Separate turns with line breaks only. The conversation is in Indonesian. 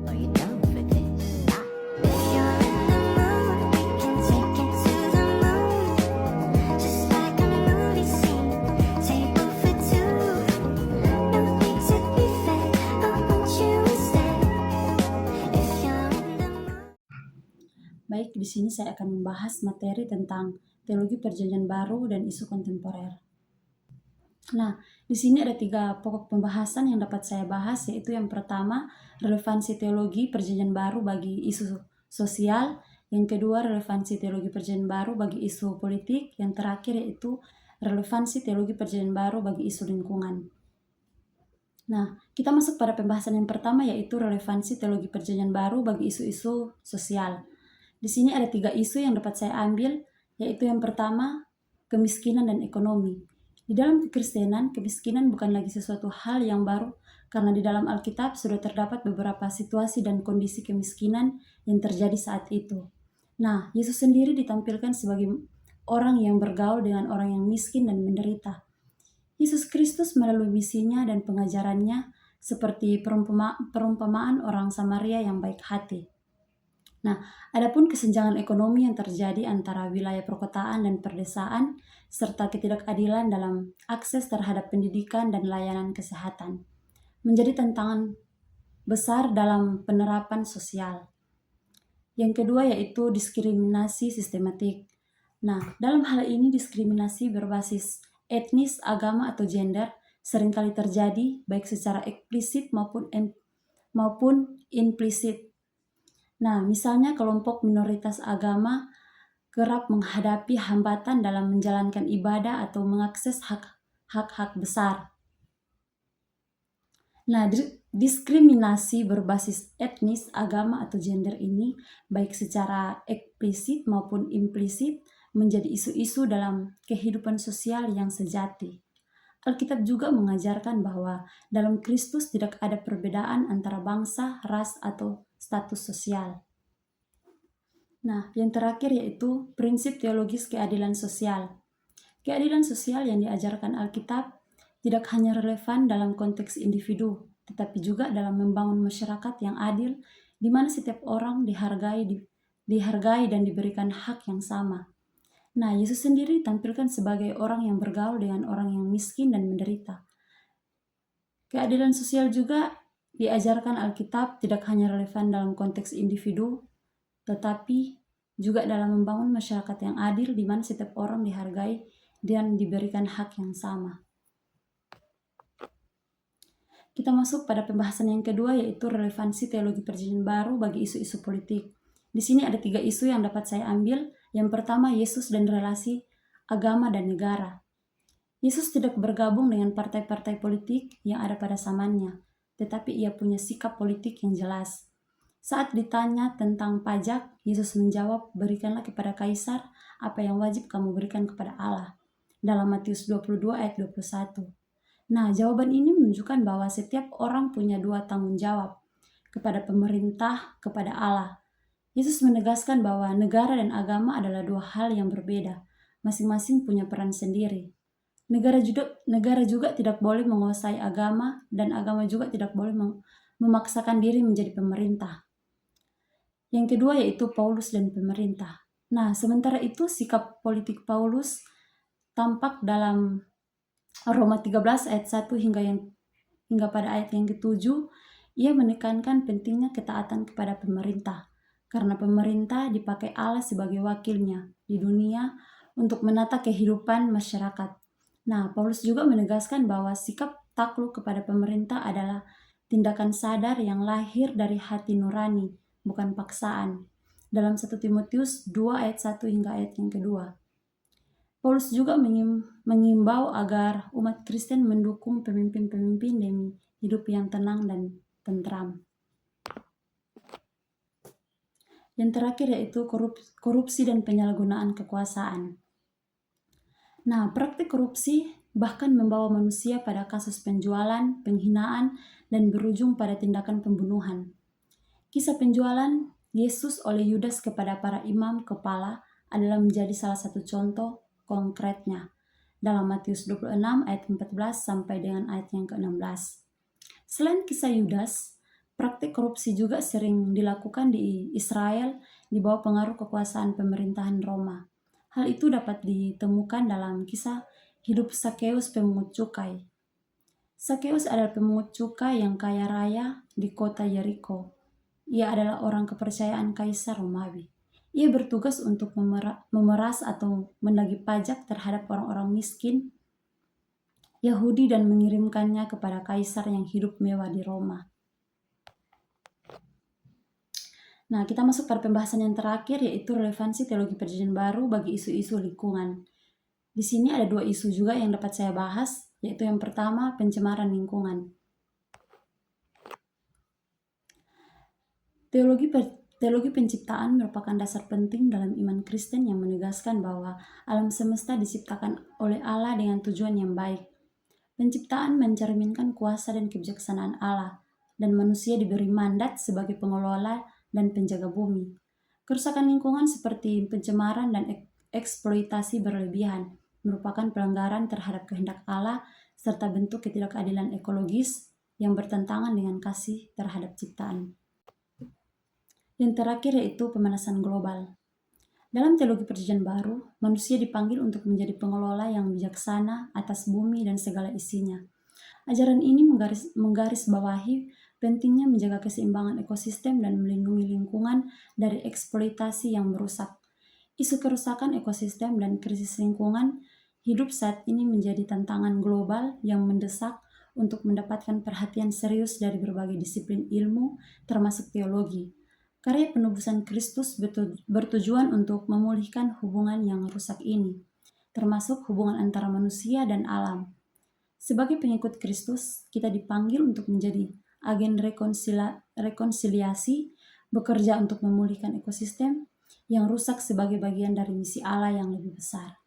Are you down for this? If you're in the mood, we can take it to the moon. Just like a movie scene, table for two. No need to be fake, I want you to stay. If you're in the mood.
Baik, di sini saya akan membahas materi tentang teologi Perjanjian Baru dan isu kontemporer. Nah, di sini ada 3 pokok pembahasan yang dapat saya bahas, yaitu yang pertama, relevansi teologi Perjanjian Baru bagi isu sosial, yang kedua, relevansi teologi Perjanjian Baru bagi isu politik, yang terakhir yaitu relevansi teologi Perjanjian Baru bagi isu lingkungan. Nah, kita masuk pada pembahasan yang pertama, yaitu relevansi teologi Perjanjian Baru bagi isu-isu sosial. Di sini ada 3 isu yang dapat saya ambil, yaitu yang pertama, kemiskinan dan ekonomi. Di dalam kekristenan, kemiskinan bukan lagi sesuatu hal yang baru, karena di dalam Alkitab sudah terdapat beberapa situasi dan kondisi kemiskinan yang terjadi saat itu. Nah, Yesus sendiri ditampilkan sebagai orang yang bergaul dengan orang yang miskin dan menderita. Yesus Kristus melalui misinya dan pengajarannya seperti perumpamaan orang Samaria yang baik hati. Nah, adapun kesenjangan ekonomi yang terjadi antara wilayah perkotaan dan perdesaan, serta ketidakadilan dalam akses terhadap pendidikan dan layanan kesehatan, menjadi tantangan besar dalam penerapan sosial. Yang kedua yaitu diskriminasi sistematik. Nah, dalam hal ini diskriminasi berbasis etnis, agama, atau gender seringkali terjadi baik secara eksplisit maupun implisit. Nah, misalnya kelompok minoritas agama kerap menghadapi hambatan dalam menjalankan ibadah atau mengakses hak-hak besar. Nah, diskriminasi berbasis etnis, agama, atau gender ini baik secara eksplisit maupun implisit menjadi isu-isu dalam kehidupan sosial yang sejati. Alkitab juga mengajarkan bahwa dalam Kristus tidak ada perbedaan antara bangsa, ras, atau status sosial. Nah, yang terakhir yaitu prinsip teologis keadilan sosial. Keadilan sosial yang diajarkan Alkitab tidak hanya relevan dalam konteks individu, tetapi juga dalam membangun masyarakat yang adil, di mana setiap orang dihargai dan diberikan hak yang sama. Nah, Yesus sendiri ditampilkan sebagai orang yang bergaul dengan orang yang miskin dan menderita. Keadilan sosial juga diajarkan Alkitab tidak hanya relevan dalam konteks individu, tetapi juga dalam membangun masyarakat yang adil di mana setiap orang dihargai dan diberikan hak yang sama. Kita masuk pada pembahasan yang kedua, yaitu relevansi teologi Perjanjian Baru bagi isu-isu politik. Di sini ada 3 isu yang dapat saya ambil. Yang pertama, Yesus dan relasi agama dan negara. Yesus tidak bergabung dengan partai-partai politik yang ada pada zamannya, tetapi ia punya sikap politik yang jelas. Saat ditanya tentang pajak, Yesus menjawab, "Berikanlah kepada Kaisar apa yang wajib kamu berikan kepada Allah." Dalam Matius 22 ayat 21. Nah, jawaban ini menunjukkan bahwa setiap orang punya 2 tanggung jawab, kepada pemerintah, kepada Allah. Yesus menegaskan bahwa negara dan agama adalah 2 hal yang berbeda, masing-masing punya peran sendiri. Negara juga tidak boleh menguasai agama, dan agama juga tidak boleh memaksakan diri menjadi pemerintah. Yang kedua yaitu Paulus dan pemerintah. Nah, sementara itu sikap politik Paulus tampak dalam Roma 13 ayat 1 hingga pada ayat yang ke-7, ia menekankan pentingnya ketaatan kepada pemerintah, karena pemerintah dipakai Allah sebagai wakilnya di dunia untuk menata kehidupan masyarakat. Nah, Paulus juga menegaskan bahwa sikap takluk kepada pemerintah adalah tindakan sadar yang lahir dari hati nurani, bukan paksaan. Dalam 1 Timotius 2 ayat 1 hingga ayat yang kedua. Paulus juga mengimbau agar umat Kristen mendukung pemimpin-pemimpin demi hidup yang tenang dan tentram. Yang terakhir yaitu korupsi dan penyalahgunaan kekuasaan. Nah, praktik korupsi bahkan membawa manusia pada kasus penjualan, penghinaan, dan berujung pada tindakan pembunuhan. Kisah penjualan Yesus oleh Yudas kepada para imam kepala adalah menjadi salah satu contoh konkretnya dalam Matius 26 ayat 14 sampai dengan ayat yang ke-16. Selain kisah Yudas, Praktik korupsi juga sering dilakukan di Israel di bawah pengaruh kekuasaan pemerintahan Roma. Hal itu dapat ditemukan dalam kisah hidup Sakeus pemungut cukai. Sakeus adalah pemungut cukai yang kaya raya di kota Yeriko. Ia adalah orang kepercayaan Kaisar Romawi. Ia bertugas untuk memeras atau menagih pajak terhadap orang-orang miskin Yahudi dan mengirimkannya kepada kaisar yang hidup mewah di Roma. Nah, kita masuk pada pembahasan yang terakhir, yaitu relevansi teologi perjanjian baru bagi isu-isu lingkungan. Di sini ada dua isu juga yang dapat saya bahas, yaitu yang pertama, pencemaran lingkungan. Teologi penciptaan merupakan dasar penting dalam iman Kristen yang menegaskan bahwa alam semesta diciptakan oleh Allah dengan tujuan yang baik. Penciptaan mencerminkan kuasa dan kebijaksanaan Allah, dan manusia diberi mandat sebagai pengelola dan penjaga bumi. Kerusakan lingkungan seperti pencemaran dan eksploitasi berlebihan merupakan pelanggaran terhadap kehendak Allah serta bentuk ketidakadilan ekologis yang bertentangan dengan kasih terhadap ciptaan. Yang terakhir yaitu pemanasan global. Dalam teologi perjanjian baru, manusia dipanggil untuk menjadi pengelola yang bijaksana atas bumi dan segala isinya. Ajaran ini menggarisbawahi pentingnya menjaga keseimbangan ekosistem dan melindungi lingkungan dari eksploitasi yang merusak. Isu kerusakan ekosistem dan krisis lingkungan hidup saat ini menjadi tantangan global yang mendesak untuk mendapatkan perhatian serius dari berbagai disiplin ilmu, termasuk teologi. Karya penebusan Kristus bertujuan untuk memulihkan hubungan yang rusak ini, termasuk hubungan antara manusia dan alam. Sebagai pengikut Kristus, kita dipanggil untuk menjadi agen rekonsiliasi, bekerja untuk memulihkan ekosistem yang rusak sebagai bagian dari misi Allah yang lebih besar.